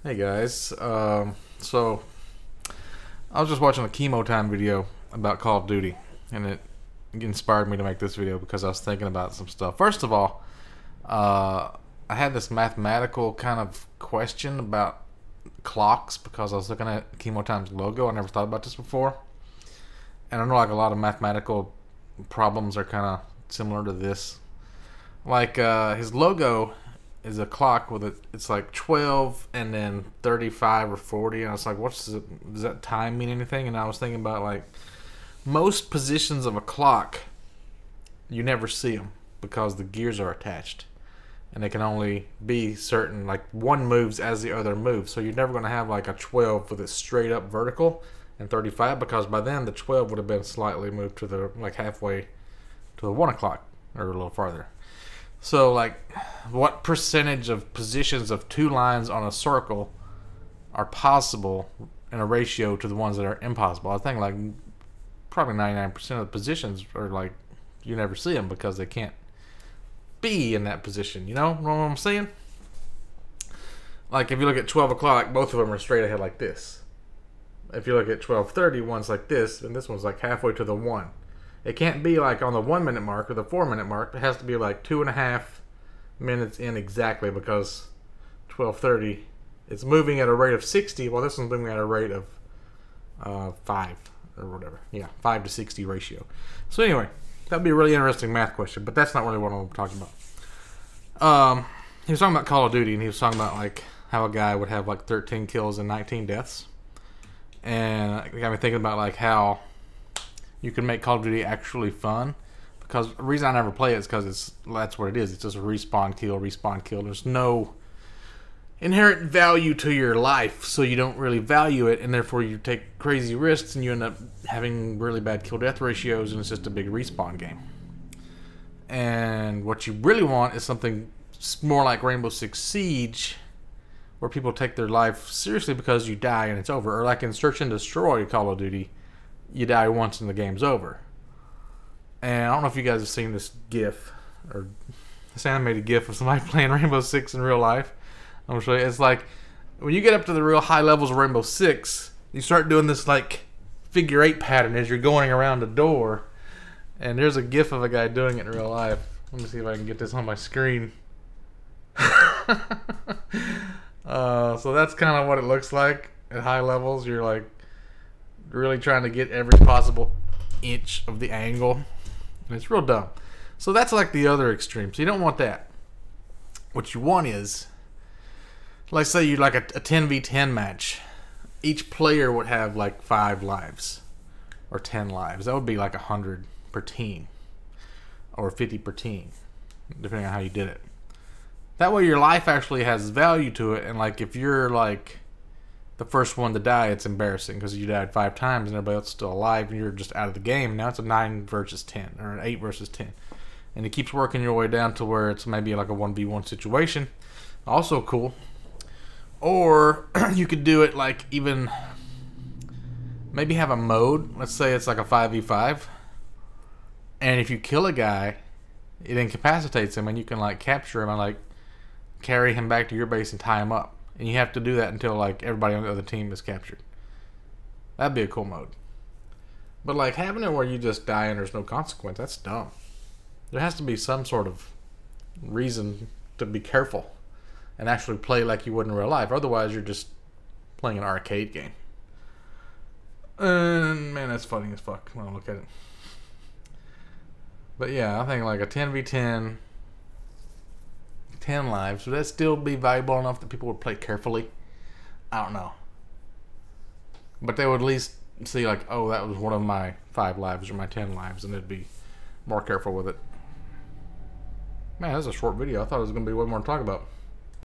Hey guys, so I was just watching a chemo time video about Call of Duty, and it inspired me to make this video because I was thinking about some stuff. First of all, I had this mathematical kind of question about clocks because I was looking at Chemo Time's logo. I never thought about this before, and I know like a lot of mathematical problems are kind of similar to this. Like his logo is a clock with it's like 12 and then 35 or 40, and I was like, does that time mean anything? And I was thinking about like most positions of a clock, you never see them because the gears are attached and they can only be certain, like one moves as the other moves, so you're never going to have like a 12 with it straight up vertical and 35, because by then the 12 would have been slightly moved to the like halfway to the 1 o'clock or a little farther. So, like, what percentage of positions of two lines on a circle are possible in a ratio to the ones that are impossible? I think, like, probably 99% of the positions are, like, you never see them because they can't be in that position. You know what I'm saying? Like, if you look at 12 o'clock, both of them are straight ahead like this. If you look at 12:30, one's like this, and this one's, like, halfway to the 1. It can't be like on the 1 minute mark or the 4 minute mark. It has to be like 2.5 minutes in exactly, because 12:30 it's moving at a rate of 60, while this one's moving at a rate of 5 or whatever. Yeah, 5 to 60 ratio. So anyway, that'd be a really interesting math question, but that's not really what I'm talking about. He was talking about Call of Duty, and he was talking about like how a guy would have like 13 kills and 19 deaths, and it got me thinking about like how you can make Call of Duty actually fun, because the reason I never play it is because that's what it is. It's just a respawn kill. There's no inherent value to your life, so you don't really value it, and therefore you take crazy risks and you end up having really bad kill death ratios, and it's just a big respawn game. And what you really want is something more like Rainbow Six Siege, where people take their life seriously because you die and it's over, or like in Search and Destroy Call of Duty, you die once and the game's over. And I don't know if you guys have seen this GIF or this animated GIF of somebody playing Rainbow Six in real life. I'm gonna show you. It's like when you get up to the real high levels of Rainbow Six, you start doing this like figure 8 pattern as you're going around a door. And there's a GIF of a guy doing it in real life. Let me see if I can get this on my screen. So that's kind of what it looks like at high levels. You're like really trying to get every possible inch of the angle, and it's real dumb. So that's like the other extreme. So you don't want that. What you want is, let's say you like a 10v10 match. Each player would have like 5 lives or 10 lives. That would be like 100 per team or 50 per team, depending on how you did it. That way your life actually has value to it, and like if you're like the first one to die, it's embarrassing because you died 5 times and everybody else is still alive and you're just out of the game. Now it's a 9 versus 10 or an 8 versus 10. And it keeps working your way down to where it's maybe like a 1v1 situation. Also cool. Or you could do it like even maybe have a mode. Let's say it's like a 5v5. And if you kill a guy, it incapacitates him and you can like capture him and like carry him back to your base and tie him up. And you have to do that until like everybody on the other team is captured. That'd be a cool mode. But like having it where you just die and there's no consequence, that's dumb. There has to be some sort of reason to be careful and actually play like you would in real life. Otherwise you're just playing an arcade game. And man, that's funny as fuck when I look at it. But yeah, I think like a 10v10, 10 lives, would that still be valuable enough that people would play carefully? I don't know. But they would at least see like, oh, that was one of my 5 lives or my 10 lives, and they'd be more careful with it. Man, that's a short video. I thought it was going to be way more to talk about.